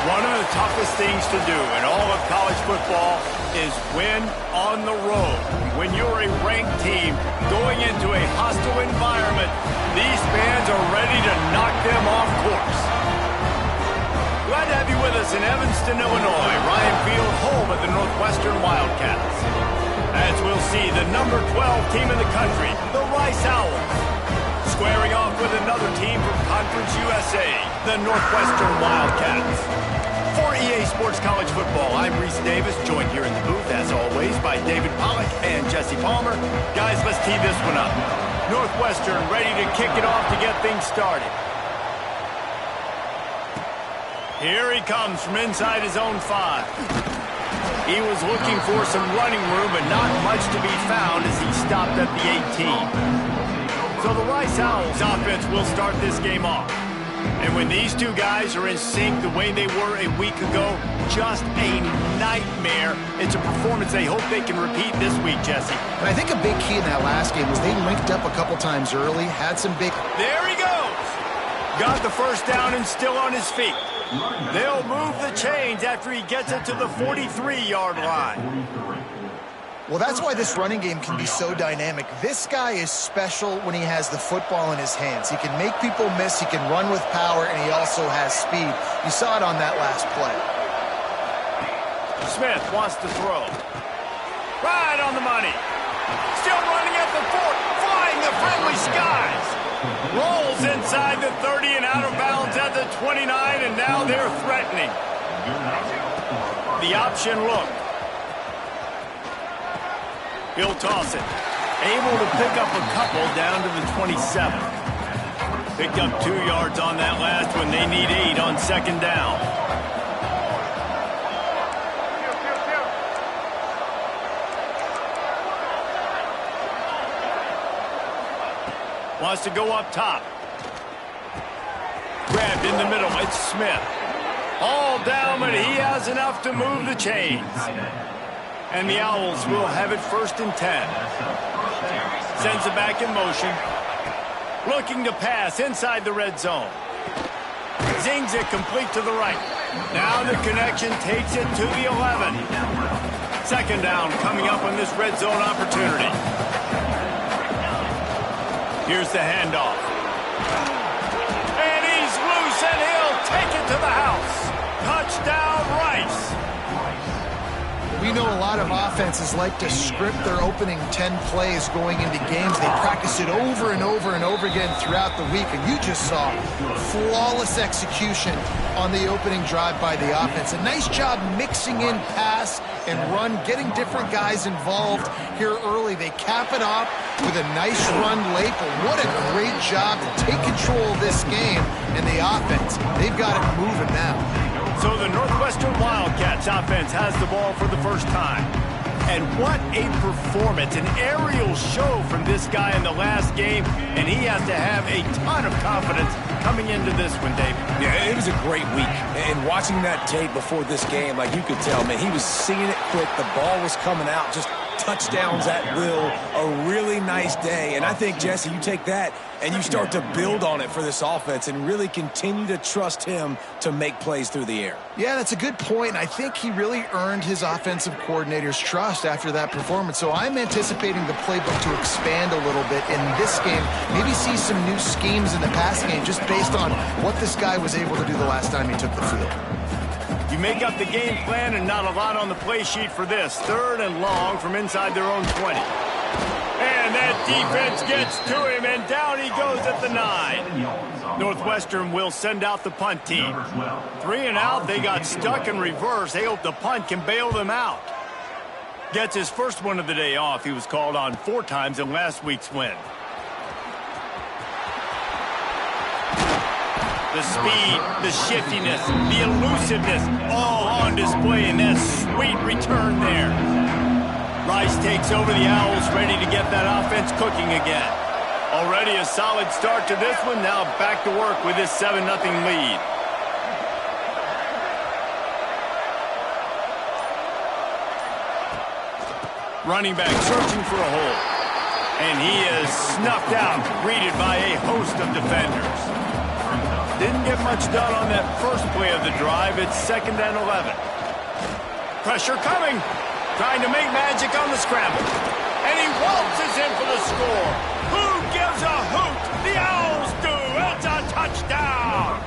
One of the toughest things to do in all of college football is win on the road. When you're a ranked team going into a hostile environment, these fans are ready to knock them off course. Glad to have you with us in Evanston, Illinois. Ryan Field, home of the Northwestern Wildcats. As we'll see, the number 12 team in the country, the Rice Owls, squaring off with another team from Conference USA, the Northwestern Wildcats. For EA Sports College Football, I'm Reese Davis, joined here in the booth, as always, by David Pollack and Jesse Palmer. Guys, let's tee this one up. Northwestern ready to kick it off to get things started. Here he comes from inside his own 5. He was looking for some running room, but not much to be found as he stopped at the 18. So the Rice Owls offense will start this game off. And when these two guys are in sync the way they were a week ago, just a nightmare. It's a performance they hope they can repeat this week, Jesse. And I think a big key in that last game was they linked up a couple times early, had some big... There he goes! Got the first down and still on his feet. They'll move the chains after he gets it to the 43-yard line. Well, that's why this running game can be so dynamic. This guy is special when he has the football in his hands. He can make people miss, he can run with power, and he also has speed. You saw it on that last play. Smith wants to throw. Right on the money. Still running at the 40, flying the friendly skies. Rolls inside the 30 and out of bounds at the 29, and now they're threatening. The option look. He'll toss it. Able to pick up a couple down to the 27. Picked up 2 yards on that last one. They need 8 on second down. Wants to go up top. Grabbed in the middle. It's Smith. All down, but he has enough to move the chains. And the Owls will have it 1st and 10. Sends it back in motion. Looking to pass inside the red zone. Zings it complete to the right. Now the connection takes it to the 11. Second down coming up on this red zone opportunity. Here's the handoff. And he's loose, and he'll take it to the house. Touchdown, Rice. We know a lot of offenses like to script their opening 10 plays going into games. They practice it over and over and over again throughout the week, and you just saw flawless execution on the opening drive by the offense. A nice job mixing in pass and run, getting different guys involved here early. They cap it off with a nice run late, but what a great job to take control of this game and the offense. They've got it moving now. So the Northwestern Wildcats offense has the ball for the first time. And what a performance, an aerial show from this guy in the last game, and he has to have a ton of confidence coming into this one, David. Yeah, it was a great week. And watching that tape before this game, like you could tell, man, he was seeing it quick. The ball was coming out, just touchdowns at will. A really nice day. And I think, Jesse, you take that and you start to build on it for this offense and really continue to trust him to make plays through the air. Yeah, that's a good point. I think he really earned his offensive coordinator's trust after that performance. So I'm anticipating the playbook to expand a little bit in this game. Maybe see some new schemes in the passing game just based on what this guy was able to do the last time he took the field. You make up the game plan and not a lot on the play sheet for this. 3rd and long from inside their own 20. And that defense gets to him, and down he goes at the 9. Northwestern will send out the punt team. 3 and out, they got stuck in reverse. They hope the punt can bail them out. Gets his first one of the day off. He was called on 4 times in last week's win. The speed, the shiftiness, the elusiveness, all on display in that sweet return there. Rice takes over the Owls, ready to get that offense cooking again. Already a solid start to this one, now back to work with this 7-0 lead. Running back searching for a hole. And he is snuffed out, greeted by a host of defenders. Didn't get much done on that first play of the drive. It's 2nd and 11. Pressure coming. Trying to make magic on the scramble. And he waltzes in for the score. Who gives a hoot? The Owls do. It's a touchdown.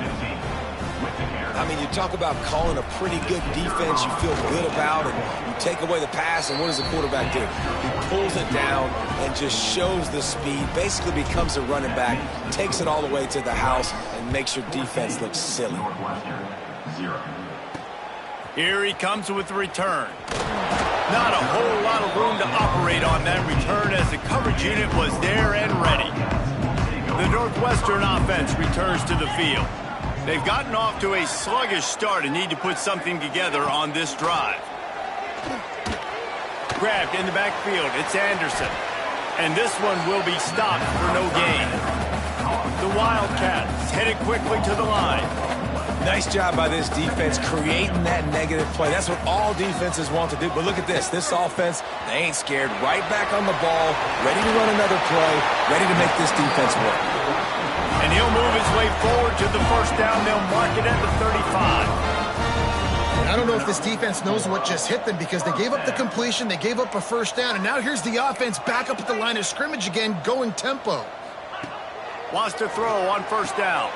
I mean, you talk about calling a pretty good defense you feel good about, and you take away the pass, and what does the quarterback do? He pulls it down and just shows the speed, basically becomes a running back, takes it all the way to the house, and makes your defense look silly. Here he comes with the return. Not a whole lot of room to operate on that return as the coverage unit was there and ready. The Northwestern offense returns to the field. They've gotten off to a sluggish start and need to put something together on this drive. Grabbed in the backfield, it's Anderson. And this one will be stopped for no gain. The Wildcats headed quickly to the line. Nice job by this defense creating that negative play. That's what all defenses want to do. But look at this. This offense, they ain't scared. Right back on the ball, ready to run another play, ready to make this defense work. And he'll move his way forward to the first down. They'll mark it at the 35. And I don't know if this defense knows what just hit them because they gave up the completion, they gave up a first down, and now here's the offense back up at the line of scrimmage again, going tempo. Wants to throw on first down.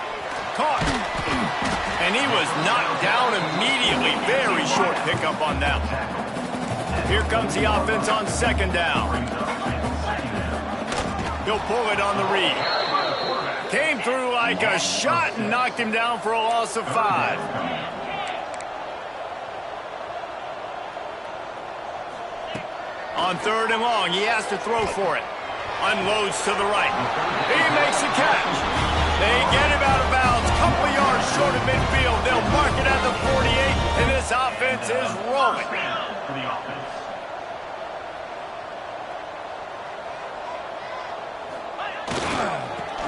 Caught. And he was knocked down immediately. Very short pickup on that one. Here comes the offense on 2nd down. He'll pull it on the read. Came through like a shot and knocked him down for a loss of 5. On 3rd and long, he has to throw for it. Unloads to the right. He makes the catch. They get him out of bounds. Couple yards short of midfield. They'll mark it at the 48, and this offense is rolling.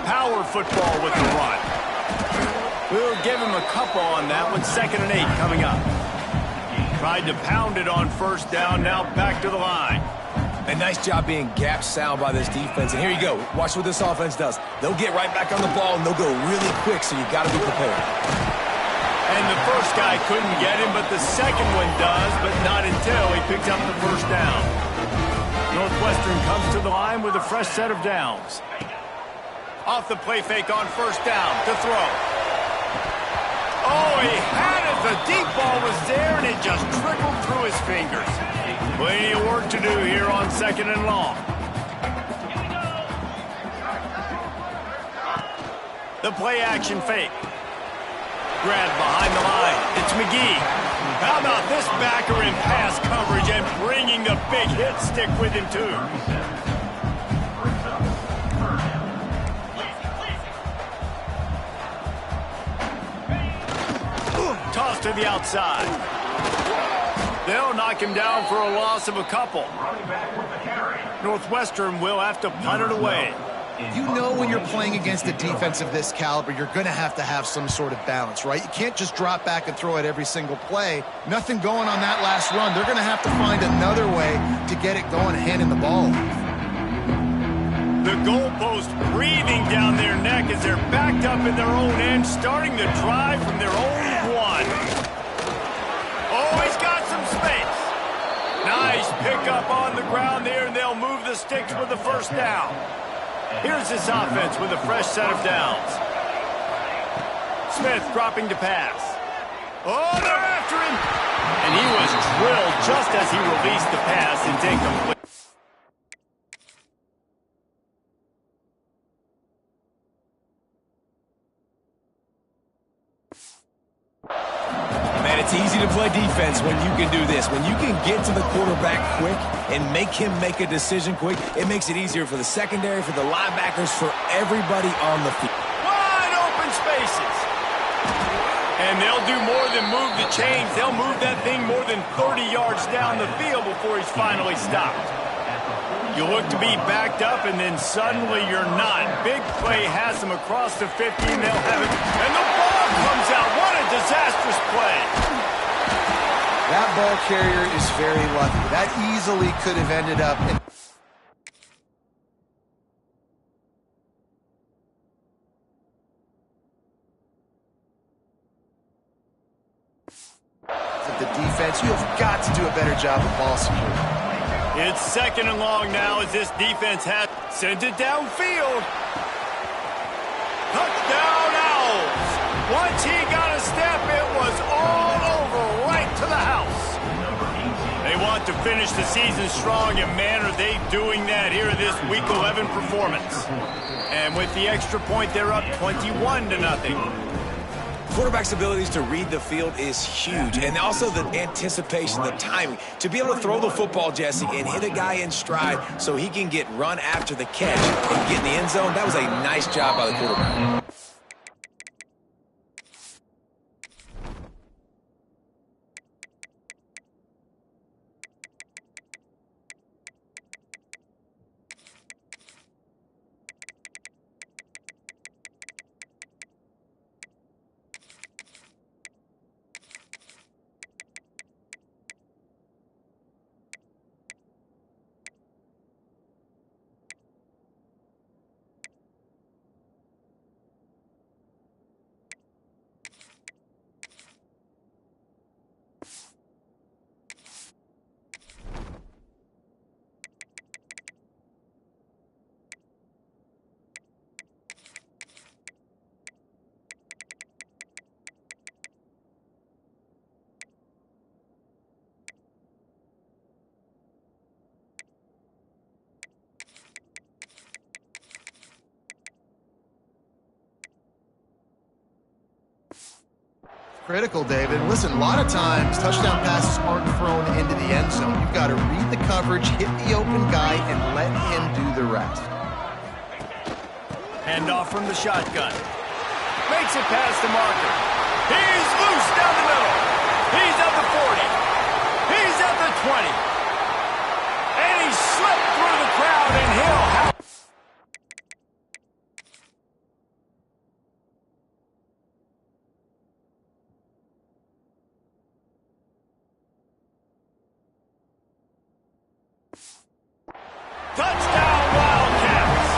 Power football with the run. We'll give him a couple on that one. 2nd and 8 coming up. Tried to pound it on first down. Now back to the line. A nice job being gap sound by this defense. And here you go. Watch what this offense does. They'll get right back on the ball, and they'll go really quick, so you got to be prepared. And the first guy couldn't get him, but the second one does, but not until he picks up the first down. Northwestern comes to the line with a fresh set of downs. Off the play fake on first down to throw. Oh, he had it. The deep ball was there, and it just trickled through his fingers. Plenty of work to do here on 2nd and long. The play action fake. Grabbed behind the line. It's McGee. How about this backer in pass coverage and bringing the big hit stick with him, too. Toss to the outside. They'll knock him down for a loss of a couple. Northwestern will have to punt it away. You know when you're playing against a defense of this caliber, you're going to have some sort of balance, right? You can't just drop back and throw it every single play. Nothing going on that last run. They're going to have to find another way to get it going, handing the ball. The goalpost breathing down their neck as they're backed up in their own end, starting the drive from their own 1. Oh, he's got some space. Nice pickup on the ground there, and they'll move the sticks with the first down. Here's this offense with a fresh set of downs. Smith dropping to pass. Oh, they're after him. And he was drilled just as he released the pass. It's incomplete. It's easy to play defense when you can do this. When you can get to the quarterback quick and make him make a decision quick, it makes it easier for the secondary, for the linebackers, for everybody on the field. Wide open spaces. And they'll do more than move the chains. They'll move that thing more than 30 yards down the field before he's finally stopped. You look to be backed up, and then suddenly you're not. Big play has them across the 50, and they'll have it. And the ball comes out. What a disastrous play. That ball carrier is very lucky. That easily could have ended up in... the defense. You have got to do a better job of ball security. It's 2nd and long now as this defense has sent it downfield. Touchdown Owls! Once he got a step, it was all over right to the house. They want to finish the season strong, and man, are they doing that here in this Week 11 performance. And with the extra point, they're up 21-0. Quarterback's abilities to read the field is huge, and also the anticipation, the timing. To be able to throw the football, Jesse, and hit a guy in stride so he can get run after the catch and get in the end zone, that was a nice job by the quarterback. Critical, David. Listen, a lot of times touchdown passes aren't thrown into the end zone. You've got to read the coverage, hit the open guy, and let him do the rest. Handoff from the shotgun. Makes it past the marker. He's loose down the middle. He's at the 40. He's at the 20. And he slipped through the crowd, and he'll have... Touchdown, Wildcats!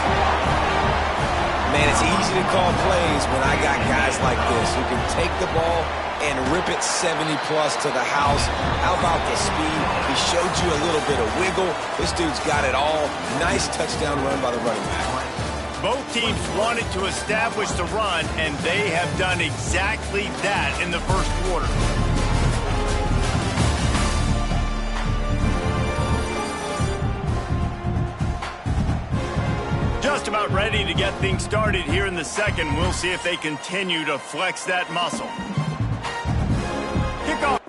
Man, it's easy to call plays when I got guys like this who can take the ball and rip it 70-plus to the house. How about the speed? He showed you a little bit of wiggle. This dude's got it all. Nice touchdown run by the running back. Both teams wanted to establish the run, and they have done exactly that in the first quarter. Just about ready to get things started here in the second. We'll see if they continue to flex that muscle. Kickoff.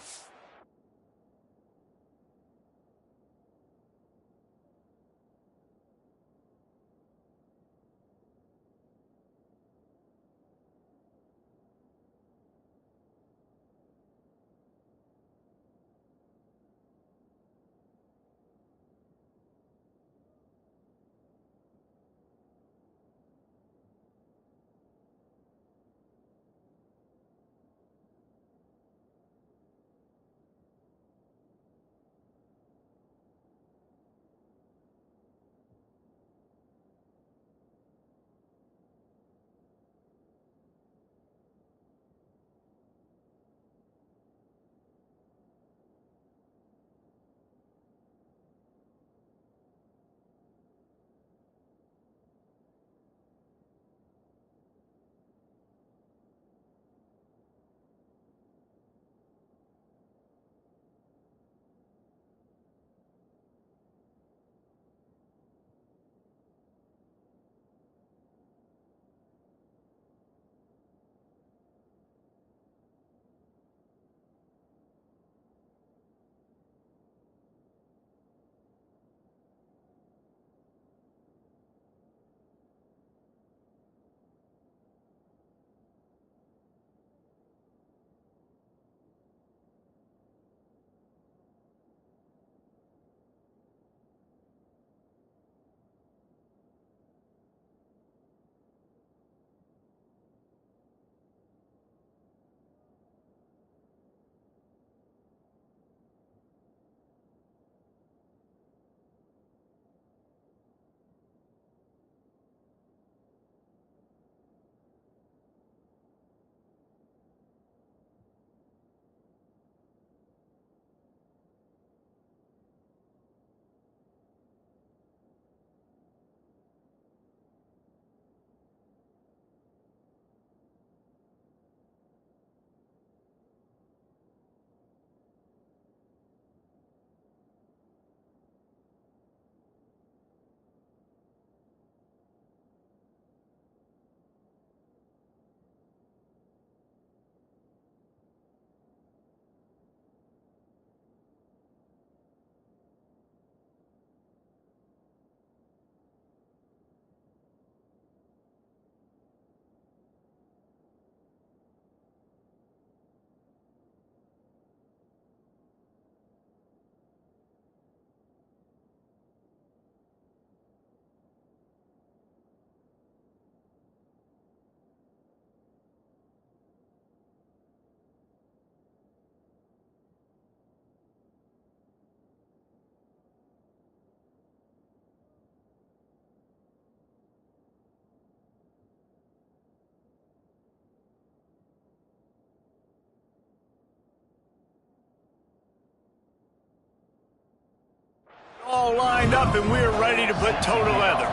up, and we're ready to put toe to leather.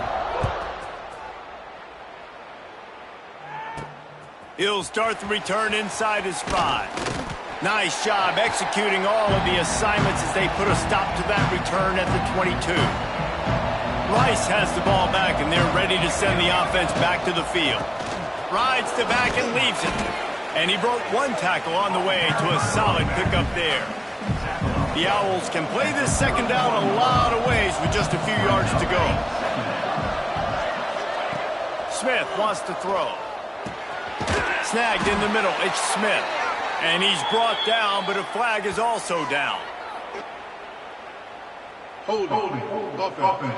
He'll start the return inside his 5. Nice job executing all of the assignments as they put a stop to that return at the 22. Rice has the ball back, and they're ready to send the offense back to the field. Rides the back and leaves it. And he broke one tackle on the way to a solid pickup there. The Owls can play this second down a lot of ways with just a few yards to go. Smith wants to throw. Snagged in the middle, it's Smith. And he's brought down, but a flag is also down. Hold offense.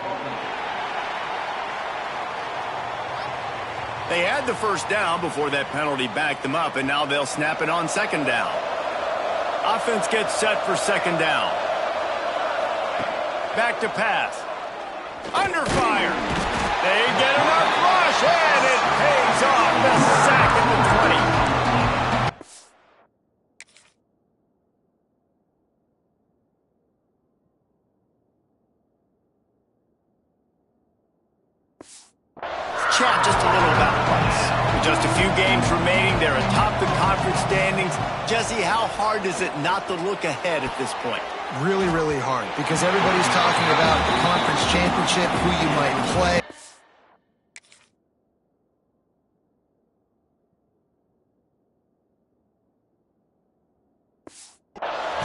They had the first down before that penalty backed them up, and now they'll snap it on second down. Offense gets set for second down. Back to pass. Under fire. They get enough rush, and it pays off. The sack at the 20. Chat just a little about Rice. With just a few games remaining, they're atop the conference standings. Jesse, how hard is it not to look ahead at this point? Really, really hard, because everybody's talking about the conference championship, who you might play.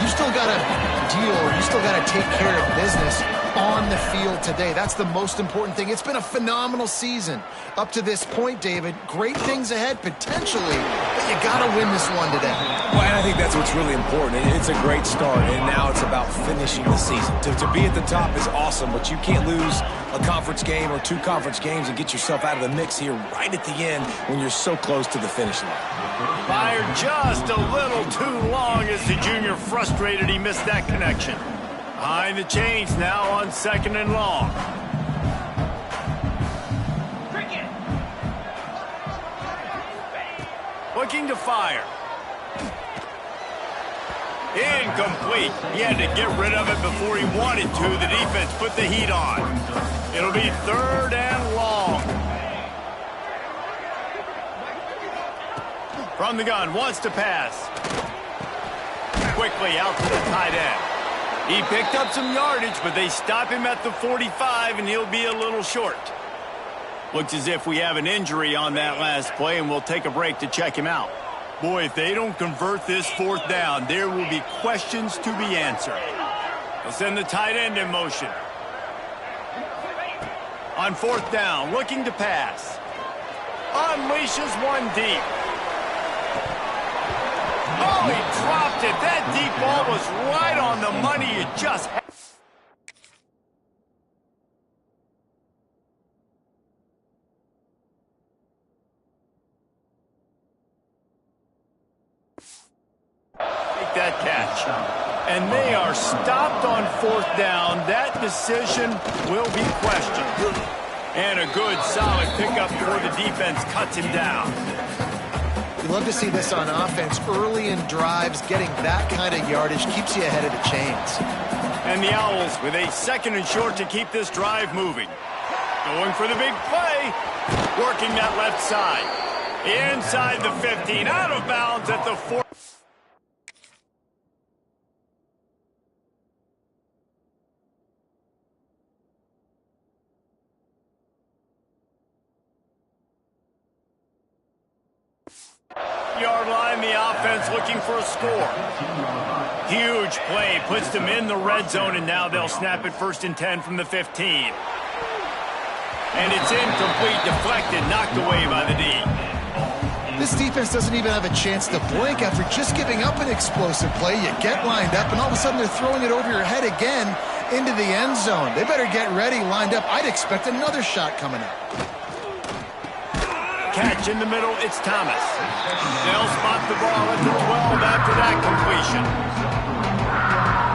You still got to deal, you still got to take care of business on the field today. That's the most important thing. It's been a phenomenal season up to this point, David. Great things ahead, potentially, but you got to win this one today. Well, and I think that's what's really important. It's a great start, and now it's about finishing the season. To be at the top is awesome, but you can't lose a conference game or 2 conference games and get yourself out of the mix here right at the end when you're so close to the finish line. Fired just a little too long as the junior frustrated he missed that connection. Behind the chains now on second and long. Looking to fire. Incomplete. He had to get rid of it before he wanted to. The defense put the heat on. It'll be third and long. From the gun, wants to pass. Quickly out to the tight end. He picked up some yardage, but they stop him at the 45, and he'll be a little short. Looks as if we have an injury on that last play, and we'll take a break to check him out. Boy, if they don't convert this fourth down, there will be questions to be answered. They'll send the tight end in motion. On fourth down, looking to pass. Unleashes one deep. Oh, he dropped it. That deep ball was right on the money. It just had. Make that catch. And they are stopped on fourth down. That decision will be questioned. And a good, solid pickup before the defense cuts him down. You love to see this on offense. Early in drives, getting that kind of yardage keeps you ahead of the chains. And the Owls with a second and short to keep this drive moving. Going for the big play. Working that left side. Inside the 15. Out of bounds at the 4. Yard line, the offense looking for a score. Huge play, puts them in the red zone, and now they'll snap it first and 10 from the 15. And it's incomplete, deflected, knocked away by the D. This defense doesn't even have a chance to blink after just giving up an explosive play. You get lined up, and all of a sudden they're throwing it over your head again into the end zone. They better get ready, lined up. I'd expect another shot coming up. Catch in the middle, it's Thomas. They'll spot the ball at the 12 after that completion.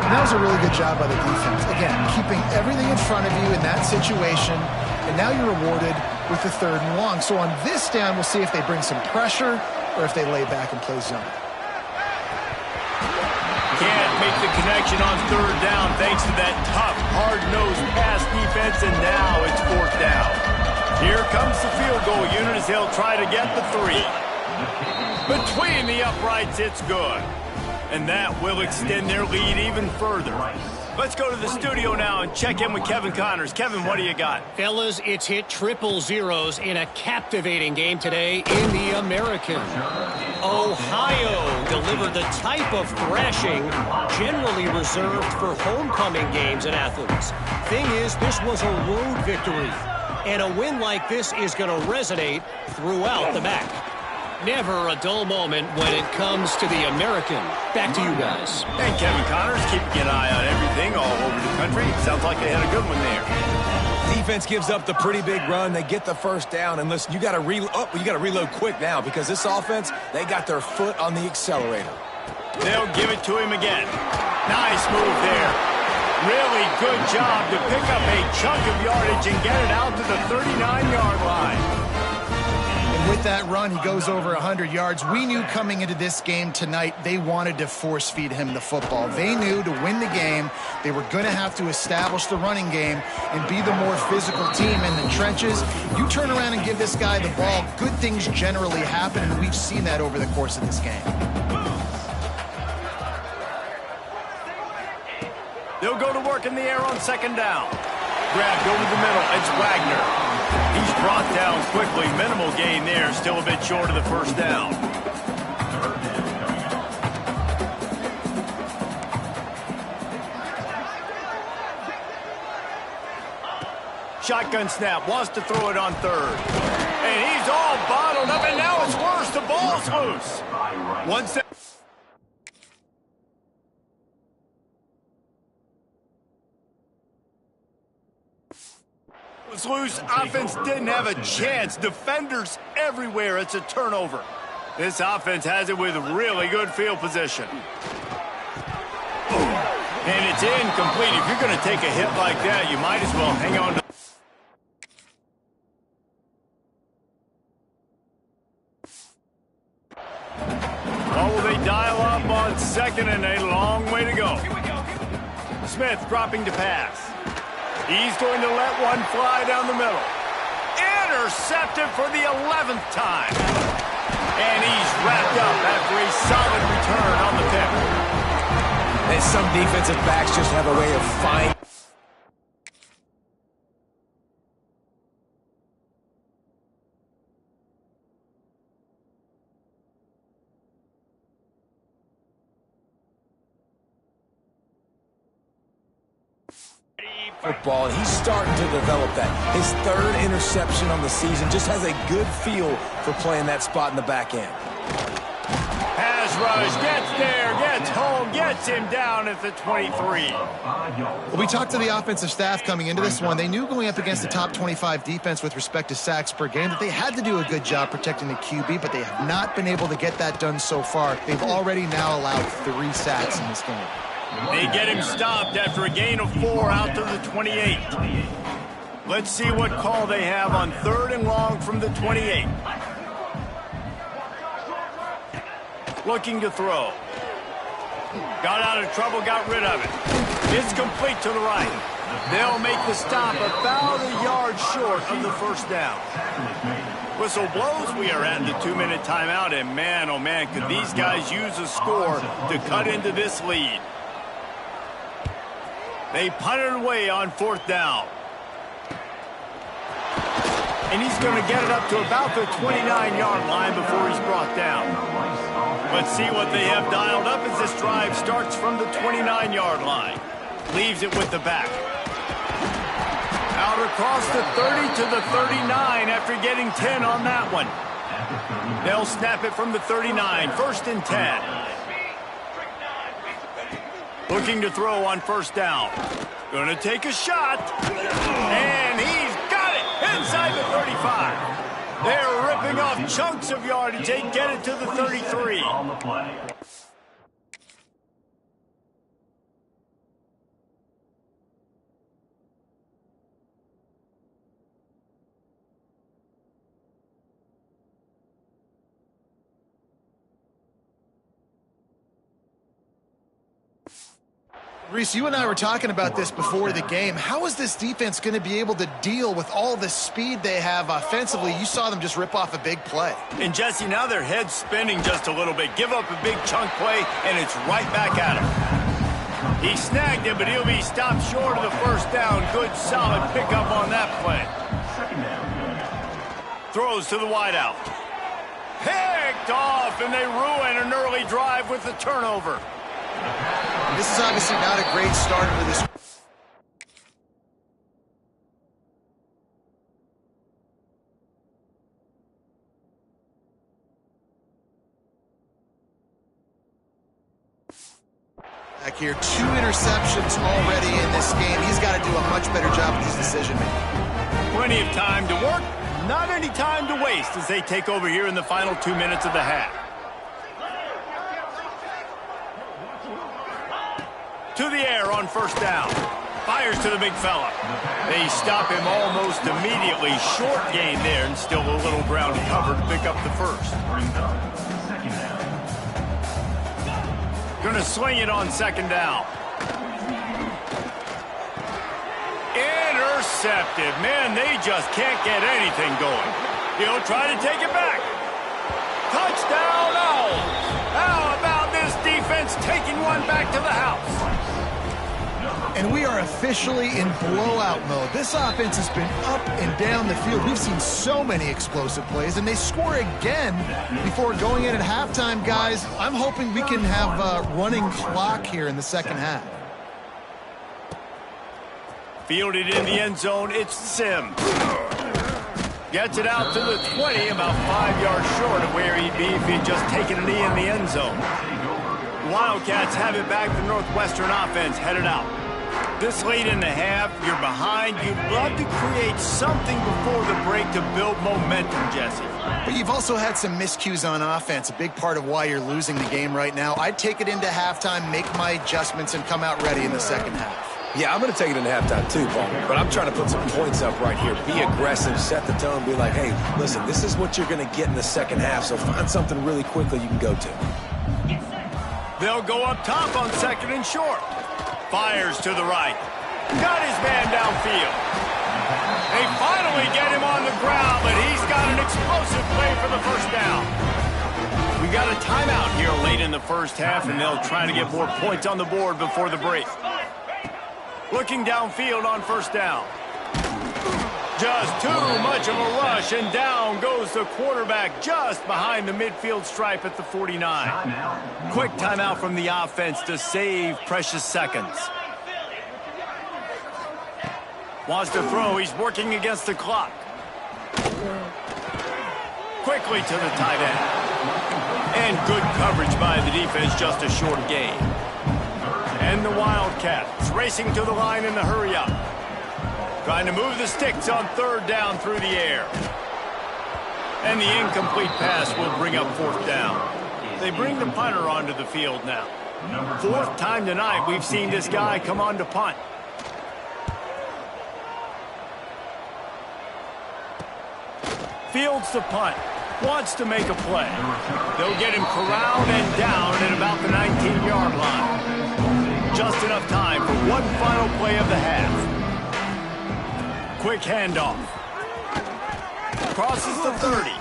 And that was a really good job by the defense. Again, keeping everything in front of you in that situation, and now you're rewarded with the third and long. So on this down, we'll see if they bring some pressure or if they lay back and play zone. Can't make the connection on third down thanks to that tough, hard-nosed pass defense, and now it's fourth down. Here comes the field goal unit as they'll try to get the 3. Between the uprights, it's good. And that will extend their lead even further. Let's go to the studio now and check in with Kevin Connors. Kevin, what do you got? Fellas, it's hit triple zeros in a captivating game today in the American. Ohio delivered the type of thrashing generally reserved for homecoming games in Athens. Thing is, this was a road victory. And a win like this is going to resonate throughout the MAC. Never a dull moment when it comes to the American. Back to you guys. And Kevin Connors keeping an eye on everything all over the country. Sounds like they had a good one there. Defense gives up the pretty big run. They get the first down. And listen, you got to reload quick now because this offense, they got their foot on the accelerator. They'll give it to him again. Nice move there. Really good job to pick up a chunk of yardage and get it out to the 39-yard line. With that run, he goes over 100 yards. We knew coming into this game tonight, they wanted to force-feed him the football. They knew to win the game, they were going to have to establish the running game and be the more physical team in the trenches. You turn around and give this guy the ball, good things generally happen, and we've seen that over the course of this game. They'll go to work in the air on second down. Grabbed over the middle. It's Wagner. He's brought down quickly. Minimal gain there. Still a bit short of the first down. Shotgun snap. Wants to throw it on third. And he's all bottled up. And now it's worse. The ball's loose. One step. Was loose. Offense didn't have a chance. Defenders everywhere. It's a turnover. This offense has it with really good field position. And it's incomplete. If you're going to take a hit like that, you might as well hang on to. Oh, will they dial up on second and a long way to go. Smith dropping to pass. He's going to let one fly down the middle. Intercepted for the 11th time. And he's wrapped up after a solid return on the pick. And some defensive backs just have a way of finding. Football, and he's starting to develop that. His third interception on the season, just has a good feel for playing that spot in the back end. Pass rush, gets there, gets home, gets him down at the 23. Well, we talked to the offensive staff coming into this one. They knew going up against the top 25 defense with respect to sacks per game that they had to do a good job protecting the QB, but they have not been able to get that done so far. They've already now allowed 3 sacks in this game. They get him stopped after a gain of 4 out to the 28. Let's see what call they have on third and long from the 28. Looking to throw. Got out of trouble, got rid of it. It's complete to the right. They'll make the stop about a yard short of the first down. Whistle blows. We are at the 2-minute timeout, and man, oh man, could these guys use a score to cut into this lead. They punt it away on fourth down. And he's going to get it up to about the 29-yard line before he's brought down. Let's see what they have dialed up as this drive starts from the 29-yard line. Leaves it with the back. Out across the 30 to the 39 after getting 10 on that one. They'll snap it from the 39, first and 10. Looking to throw on first down. Gonna take a shot. And he's got it inside the 35. They're ripping off chunks of yardage. They get it to the 33. Reese, you and I were talking about this before the game. How is this defense going to be able to deal with all the speed they have offensively? You saw them just rip off a big play. And Jesse, now their head's spinning just a little bit. Give up a big chunk play, and it's right back at him. He snagged it, but he'll be stopped short of the first down. Good, solid pickup on that play. Throws to the wideout. Picked off, and they ruin an early drive with the turnover. This is obviously not a great start for this. Back here, 2 interceptions already in this game. He's got to do a much better job with his decision-making. Plenty of time to work, not any time to waste as they take over here in the final 2 minutes of the half. To the air on first down. Fires to the big fella. They stop him almost immediately. Short gain there and still a little ground cover to pick up the first. Going to swing it on second down. Intercepted. Man, they just can't get anything going. He'll try to take it back. Touchdown Owls. How about this defense taking one back to the house? And we are officially in blowout mode. This offense has been up and down the field. We've seen so many explosive plays, and they score again before going in at halftime, guys. I'm hoping we can have a running clock here in the second half. Fielded in the end zone, it's Sims. Gets it out to the 20, about 5 yards short of where he'd be if he'd just taken a knee in the end zone. Wildcats have it back. The Northwestern offense headed out. This late in the half, you're behind. You'd love to create something before the break to build momentum, Jesse. But you've also had some miscues on offense, a big part of why you're losing the game right now. I'd take it into halftime, make my adjustments, and come out ready in the second half. Yeah, I'm going to take it into halftime too, Paul. But I'm trying to put some points up right here. Be aggressive, set the tone, be like, hey, listen, this is what you're going to get in the second half, so find something really quickly you can go to. They'll go up top on second and short. Fires to the right. Got his man downfield. They finally get him on the ground, but he's got an explosive play for the first down. We got a timeout here late in the first half, and they'll try to get more points on the board before the break. Looking downfield on first down. Just too much of a rush, and down goes the quarterback just behind the midfield stripe at the 49. Quick timeout from the offense to save precious seconds. Wants to throw. He's working against the clock. Quickly to the tight end. And good coverage by the defense, just a short gain. And the Wildcats racing to the line in the hurry-up. Trying to move the sticks on third down through the air. And the incomplete pass will bring up fourth down. They bring the punter onto the field now. Fourth time tonight we've seen this guy come on to punt. Fields the punt. Wants to make a play. They'll get him corralled and down at about the 19-yard line. Just enough time for one final play of the half. Quick handoff. Crosses the 30.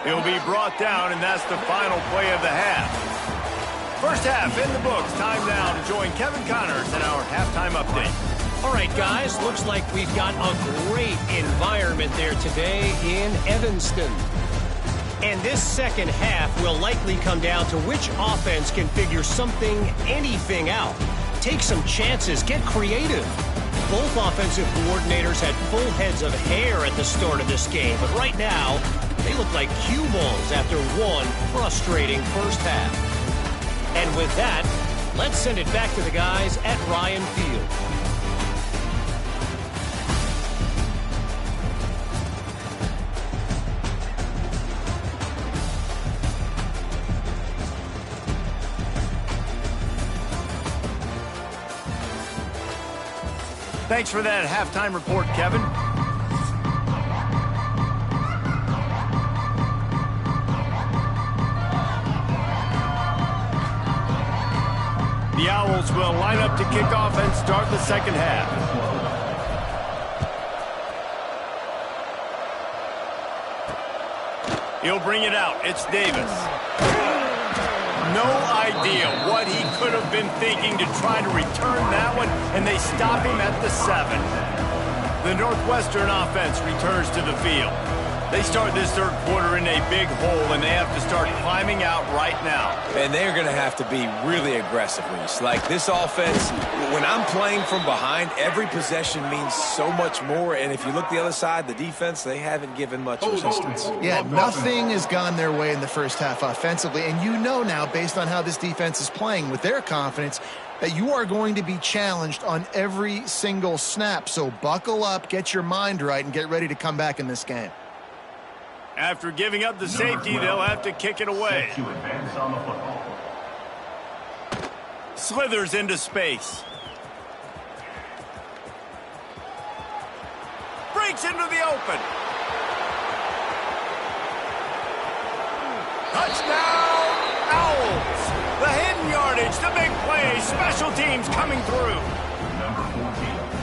He'll be brought down, and that's the final play of the half. First half in the books. Time now to join Kevin Connors in our halftime update. All right, guys, looks like we've got a great environment there today in Evanston. And this second half will likely come down to which offense can figure something, anything out. Take some chances, get creative. Both offensive coordinators had full heads of hair at the start of this game, but right now, they look like cue balls after one frustrating first half. And with that, let's send it back to the guys at Ryan Field. Thanks for that halftime report, Kevin. The Owls will line up to kick off and start the second half. He'll bring it out. It's Davis. No idea what he could have been thinking to try to return that one, and they stop him at the 7. The Northwestern offense returns to the field. They start this third quarter in a big hole, and they have to start climbing out right now. And they're going to have to be really aggressive, Reese. Like this offense, when I'm playing from behind, every possession means so much more. And if you look the other side, the defense, they haven't given much resistance. Yeah, nothing has gone their way in the first half offensively. And you know now, based on how this defense is playing with their confidence, that you are going to be challenged on every single snap. So buckle up, get your mind right, and get ready to come back in this game. After giving up the safety, they'll have to kick it away. Slithers into space. Breaks into the open. Touchdown, Owls. The hidden yardage, the big play, special teams coming through.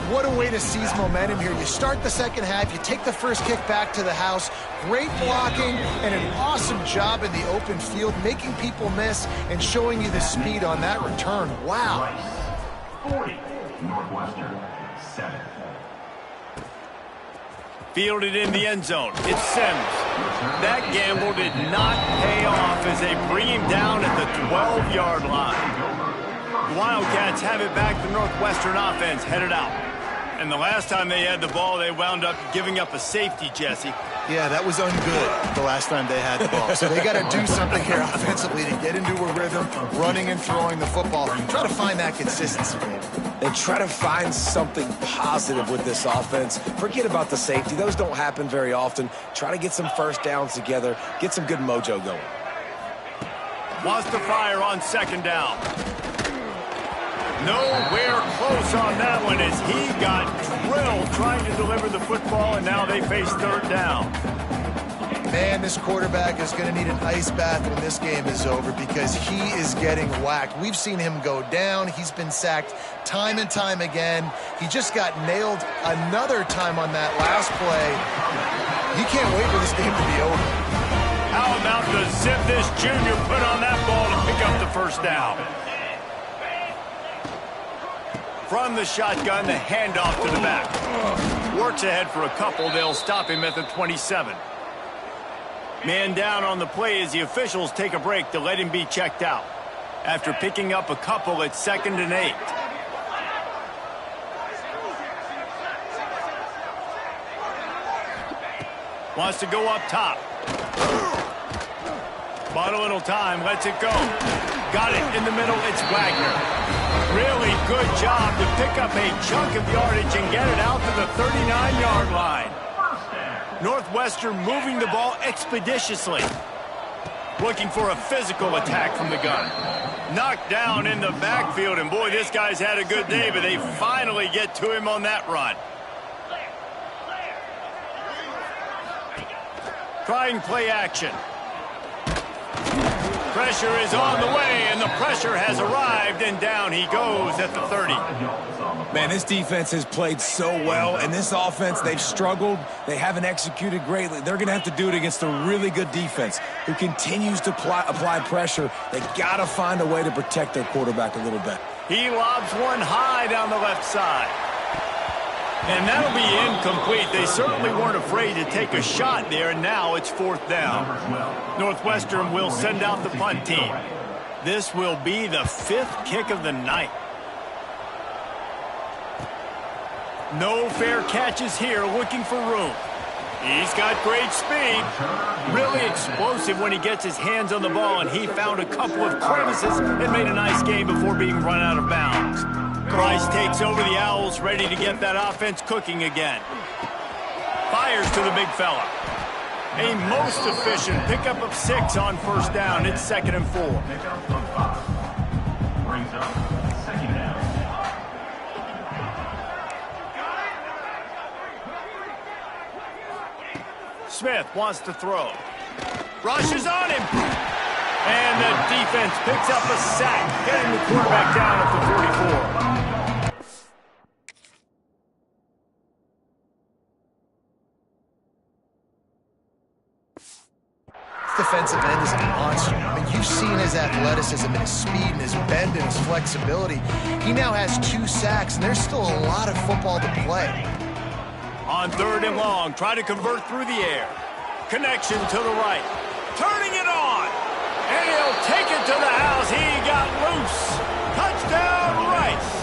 What a way to seize momentum here. You start the second half, you take the first kick back to the house. Great blocking and an awesome job in the open field, making people miss and showing you the speed on that return. Wow. 40, Northwestern, 7. Fielded in the end zone. It's Sims. That gamble did not pay off as they bring him down at the 12-yard line. The Wildcats have it back. The Northwestern offense headed out. And the last time they had the ball, they wound up giving up a safety, Jesse. Yeah, that was ungood the last time they had the ball. So they got to do something here offensively to get into a rhythm, running and throwing the football. Try to find that consistency. And try to find something positive with this offense. Forget about the safety. Those don't happen very often. Try to get some first downs together. Get some good mojo going. Wants to fire on second down. Nowhere close on that one as he got drilled trying to deliver the football, and now they face third down. Man, this quarterback is going to need an ice bath when this game is over because he is getting whacked. We've seen him go down. He's been sacked time and time again. He just got nailed another time on that last play. He can't wait for this game to be over. How about the zip this junior put on that ball to pick up the first down? From the shotgun, the handoff to the back. Works ahead for a couple. They'll stop him at the 27. Man down on the play as the officials take a break to let him be checked out. After picking up a couple, it's 2nd and 8. Wants to go up top. Bought a little time, lets it go. Got it in the middle, it's Wagner. Really good job to pick up a chunk of yardage and get it out to the 39-yard line. Northwestern moving the ball expeditiously. Looking for a physical attack from the gun. Knocked down in the backfield, and boy, this guy's had a good day, but they finally get to him on that run. Trying play action. Pressure is on the way, and the pressure has arrived, and down he goes at the 30. Man, this defense has played so well, and this offense, they've struggled. They haven't executed greatly. They're going to have to do it against a really good defense who continues to apply pressure. They got to find a way to protect their quarterback a little bit. He lobs one high down the left side. And that'll be incomplete. They certainly weren't afraid to take a shot there, and now it's 4th down. Northwestern will send out the punt team. This will be the 5th kick of the night. No fair catches here, looking for room. He's got great speed. Really explosive when he gets his hands on the ball, and he found a couple of crevices and made a nice game before being run out of bounds. Price takes over the Owls, ready to get that offense cooking again. Fires to the big fella. A most efficient pickup of 6 on first down. It's 2nd and 4. Brings up 2nd down. Smith wants to throw. Rushes on him. And the defense picks up a sack, getting the quarterback down at the 44. Defensive end is a monster. I mean, you've seen his athleticism and his speed and his bend and his flexibility. He now has 2 sacks, and there's still a lot of football to play. On 3rd and long, try to convert through the air. Connection to the right. Turning it on. And he'll take it to the house. He got loose. Touchdown, Rice.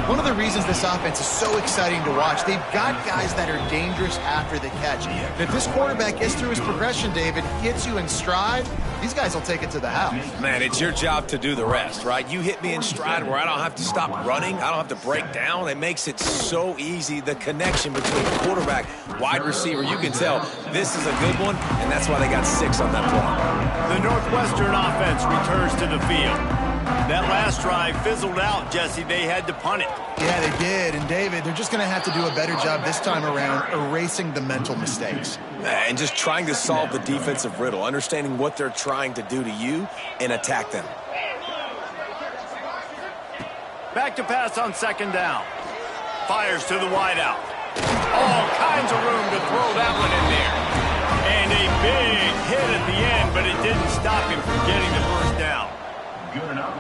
One of the reasons this offense is so exciting to watch, they've got guys that are dangerous after the catch. And if this quarterback gets through his progression, David, gets you in stride, these guys will take it to the house. Man, it's your job to do the rest, right? You hit me in stride where I don't have to stop running. I don't have to break down. It makes it so easy, the connection between quarterback, wide receiver. You can tell this is a good one, and that's why they got 6 on that play. The Northwestern offense returns to the field. That last drive fizzled out, Jesse. They had to punt it. Yeah, they did. And, David, they're just going to have to do a better job this time around erasing the mental mistakes. And just trying to solve the defensive riddle, understanding what they're trying to do to you and attack them. Back to pass on 2nd down. Fires to the wideout. All kinds of room to throw that one in there. And a big hit at the end, but it didn't stop him from getting the first down.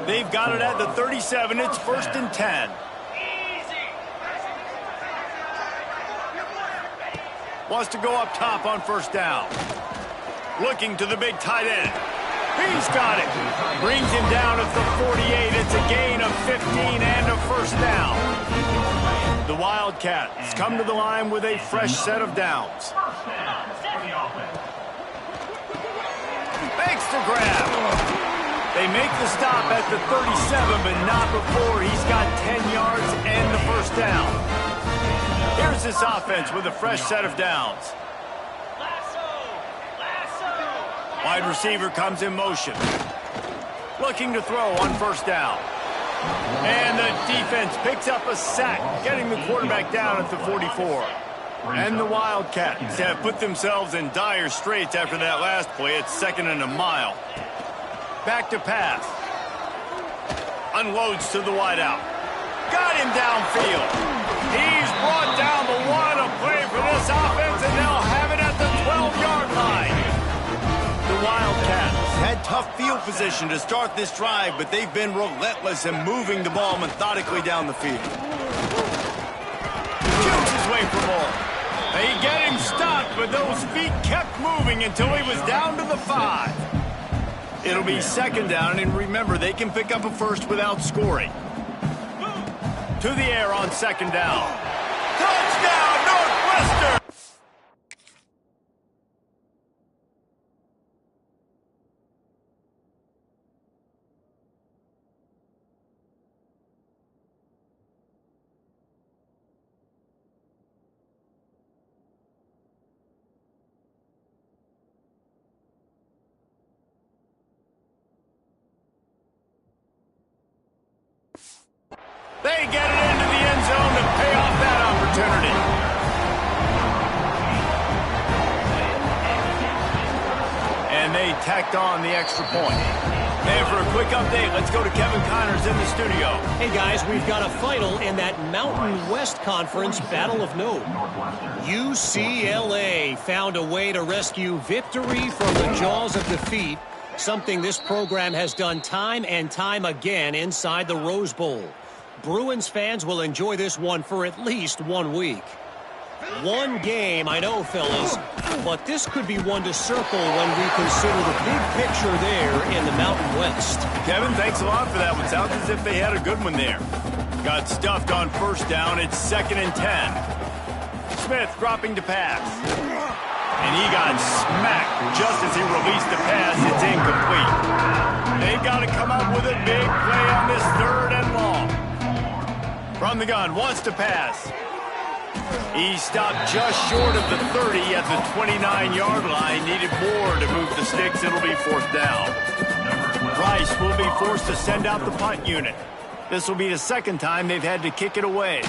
They've got it at the 37. It's 1st and 10. Wants to go up top on 1st down. Looking to the big tight end. He's got it. Brings him down at the 48. It's a gain of 15 and a 1st down. The Wildcats come to the line with a fresh set of downs. Makes the grab. They make the stop at the 37, but not before he's got 10 yards and the 1st down. Here's this offense with a fresh set of downs. Wide receiver comes in motion. Looking to throw on 1st down. And the defense picks up a sack, getting the quarterback down at the 44. And the Wildcats have put themselves in dire straits after that last play. It's 2nd and a mile. Back to pass. Unloads to the wideout. Got him downfield. He's brought down the one. A play for this offense, and they'll have it at the 12-yard line. The Wildcats had tough field position to start this drive, but they've been relentless in moving the ball methodically down the field. Shoots his way for more. They get him stopped, but those feet kept moving until he was down to the 5. It'll be 2nd down, and remember, they can pick up a first without scoring. To the air on 2nd down. Touchdown, Northwestern! They get it into the end zone to pay off that opportunity. And they tacked on the extra point. And for a quick update, let's go to Kevin Connors in the studio. Hey, guys, we've got a final in that Mountain West Conference battle of note. UCLA found a way to rescue victory from the jaws of defeat, something this program has done time and time again inside the Rose Bowl. Bruins fans will enjoy this one for at least 1 week. One game, I know, fellas, but this could be one to circle when we consider the big picture there in the Mountain West. Kevin, thanks a lot for that one. Sounds as if they had a good one there. Got stuffed on 1st down. It's 2nd and 10. Smith dropping to pass. And he got smacked just as he released the pass. It's incomplete. They've got to come up with a big play on this 3rd and long. From the gun, wants to pass. He stopped just short of the 30 at the 29-yard line. Needed more to move the sticks. It'll be 4th down. Rice will be forced to send out the punt unit. This will be the 2nd time they've had to kick it away.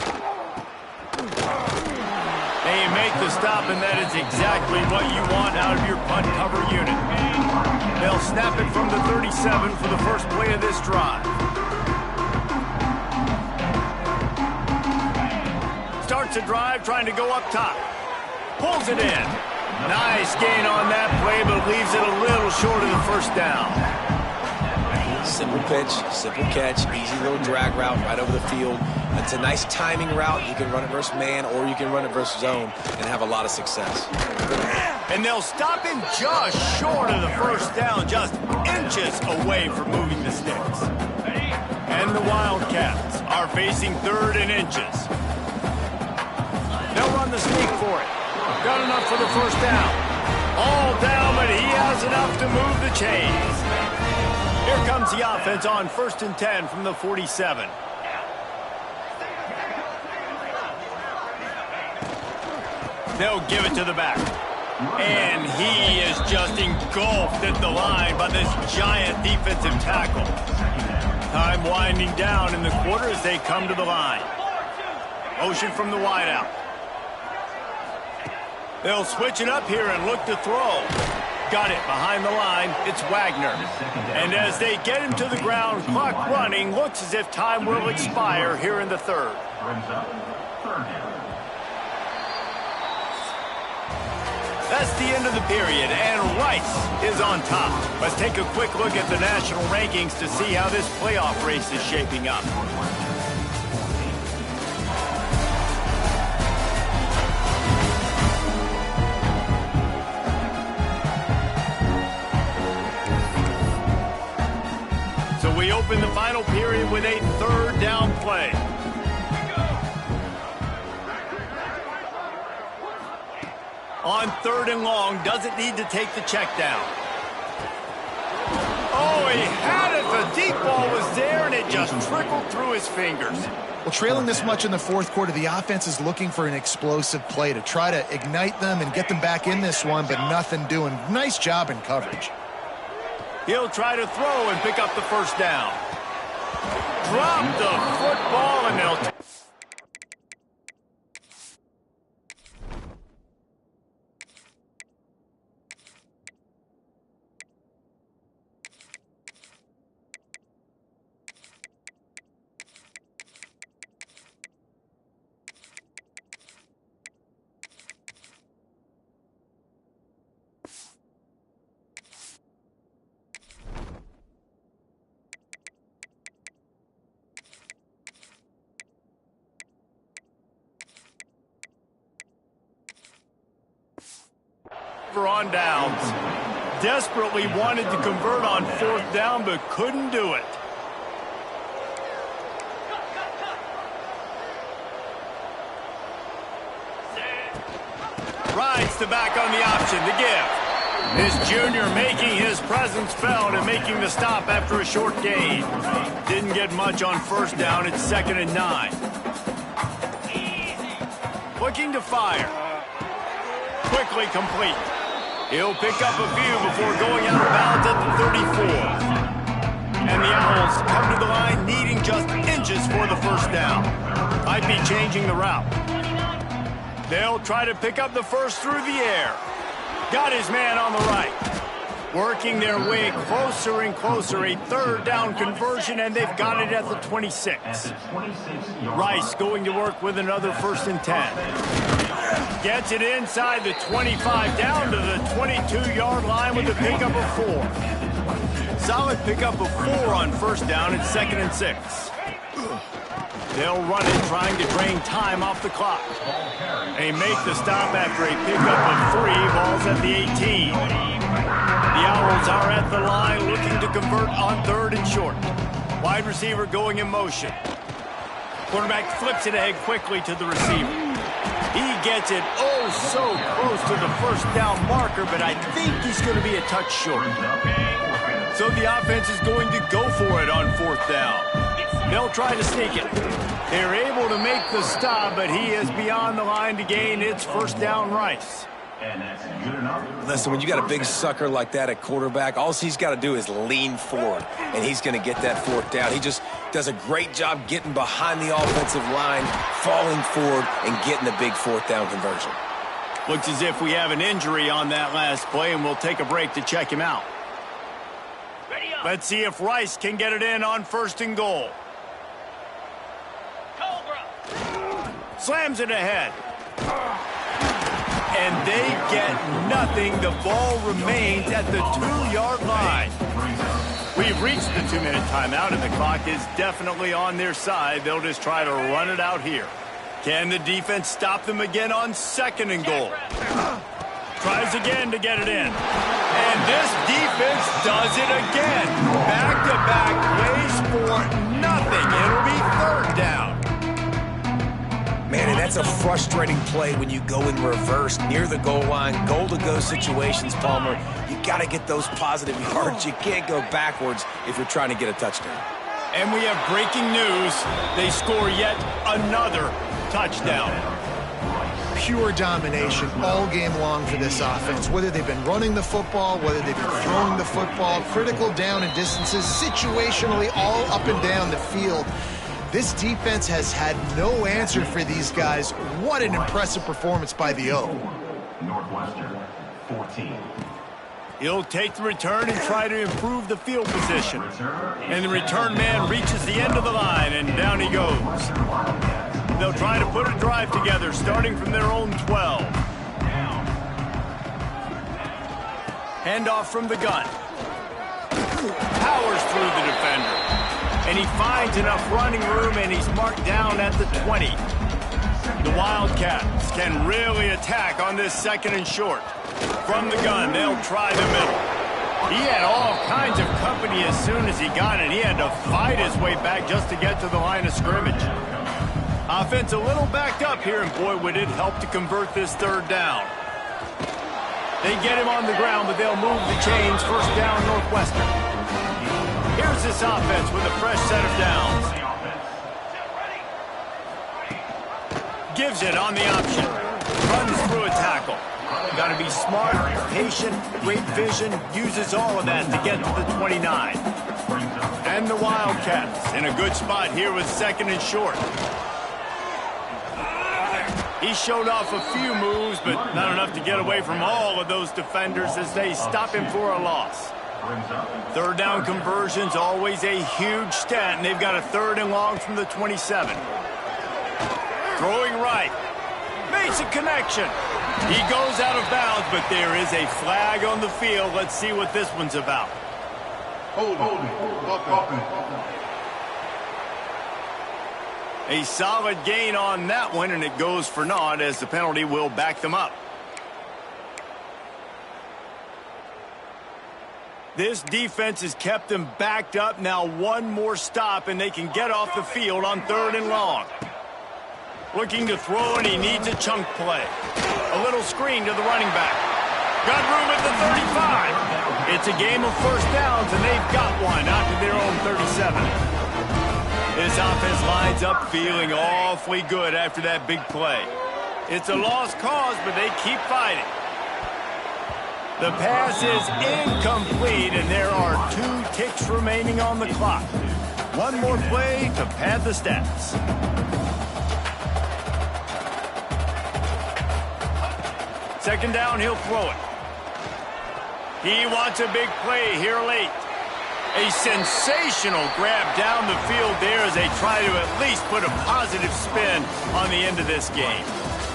They make the stop, and that is exactly what you want out of your punt cover unit. They'll snap it from the 37 for the first play of this drive. Starts a drive trying to go up top. Pulls it in. Nice gain on that play, but leaves it a little short of the first down. Simple pitch, simple catch, easy little drag route right over the field. It's a nice timing route. You can run it versus man or you can run it versus zone and have a lot of success. And they'll stop him just short of the first down, just inches away from moving the sticks. And the Wildcats are facing 3rd and inches. They'll run the sneak for it. Got enough for the first down. All down, but he has enough to move the chains. Here comes the offense on 1st and 10 from the 47. They'll give it to the back. And he is just engulfed at the line by this giant defensive tackle. Time winding down in the quarter as they come to the line. Motion from the wideout. They'll switch it up here and look to throw. Got it behind the line. It's Wagner. And as they get him to the ground, clock running, looks as if time will expire here in the 3rd. That's the end of the period, and Rice is on top. Let's take a quick look at the national rankings to see how this playoff race is shaping up. So we open the final period with a 3rd down play. On 3rd and long, doesn't need to take the check down. Oh, he had it. The deep ball was there, and it just trickled through his fingers. Well, trailing this much in the 4th quarter, the offense is looking for an explosive play to try to ignite them and get them back in this one, but nothing doing. Nice job in coverage. He'll try to throw and pick up the first down. Drop the football, and they'll... on downs. Desperately wanted to convert on 4th down, but couldn't do it. Rides the back on the option, the give. This junior making his presence felt and making the stop after a short gain. Didn't get much on 1st down. It's 2nd and 9. Looking to fire. Quickly complete. He'll pick up a few before going out of bounds at the 34. And the Owls come to the line needing just inches for the first down. Might be changing the route. They'll try to pick up the first through the air. Got his man on the right. Working their way closer and closer. A 3rd down conversion, and they've got it at the 26. Rice going to work with another 1st and 10. Gets it inside the 25, down to the 22-yard line with a pickup of 4. Solid pickup of 4 on 1st down. It's 2nd and 6. They'll run it, trying to drain time off the clock. They make the stop after a pickup of 3. Ball's at the 18. The Owls are at the line looking to convert on 3rd and short. Wide receiver going in motion. Quarterback flips it ahead quickly to the receiver. He gets it oh so close to the first down marker, but I think he's going to be a touch short. So the offense is going to go for it on 4th down. They'll try to sneak it. They're able to make the stop, but he is beyond the line to gain. It's 1st down Rice. Listen, when you got a big sucker like that at quarterback, all he's got to do is lean forward, and he's going to get that 4th down. He just does a great job getting behind the offensive line, falling forward, and getting the big 4th down conversion. Looks as if we have an injury on that last play, and we'll take a break to check him out. Let's see if Rice can get it in on 1st and goal. Slams it ahead. And they get nothing. The ball remains at the 2-yard line. We've reached the 2-minute timeout, and the clock is definitely on their side. They'll just try to run it out here. Can the defense stop them again on 2nd and goal? Tries again to get it in. And this defense does it again. Back-to-back plays for nothing. It'll be 3rd down. Man, and that's a frustrating play when you go in reverse near the goal line. Goal-to-go situations, Palmer. You got to get those positive yards. You can't go backwards if you're trying to get a touchdown. And we have breaking news. They score yet another touchdown. Pure domination all game long for this offense. Whether they've been running the football, whether they've been throwing the football, critical down and distances, situationally all up and down the field. This defense has had no answer for these guys. What an impressive performance by the O. Northwestern, 14. He'll take the return and try to improve the field position. And the return man reaches the end of the line, and down he goes. They'll try to put a drive together, starting from their own 12. Handoff from the gun. Powers through the defender. And he finds enough running room, and he's marked down at the 20. The Wildcats can really attack on this 2nd and short. From the gun, they'll try the middle. He had all kinds of company as soon as he got it. He had to fight his way back just to get to the line of scrimmage. Offense a little backed up here, and boy, would it help to convert this 3rd down. They get him on the ground, but they'll move the chains. 1st down, Northwestern. Here's this offense with a fresh set of downs. Gives it on the option. Runs through a tackle. Got to be smart, patient, great vision. Uses all of that to get to the 29. And the Wildcats in a good spot here with 2nd and short. He showed off a few moves, but not enough to get away from all of those defenders as they stop him for a loss. 3rd down conversion's always a huge stat, and they've got a 3rd and long from the 27. Throwing right. Makes a connection. He goes out of bounds, but there is a flag on the field. Let's see what this one's about. A solid gain on that one, and it goes for naught as the penalty will back them up. This defense has kept them backed up. Now one more stop, and they can get off the field on 3rd and long. Looking to throw, and he needs a chunk play. A little screen to the running back. Got room at the 35. It's a game of 1st downs, and they've got one out to their own 37. This offense lines up feeling awfully good after that big play. It's a lost cause, but they keep fighting. The pass is incomplete, and there are 2 ticks remaining on the clock. One more play to pad the stats. Second down, he'll throw it. He wants a big play here late. A sensational grab down the field there as they try to at least put a positive spin on the end of this game.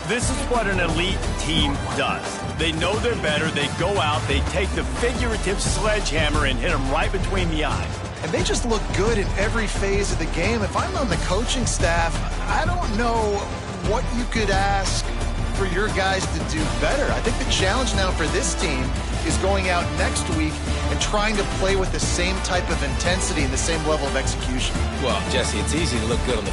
This is what an elite team does. They know they're better. They go out. They take the figurative sledgehammer and hit them right between the eyes. And they just look good in every phase of the game. If I'm on the coaching staff, I don't know what you could ask for your guys to do better. I think the challenge now for this team is going out next week and trying to play with the same type of intensity and the same level of execution. Well, Jesse, it's easy to look good on the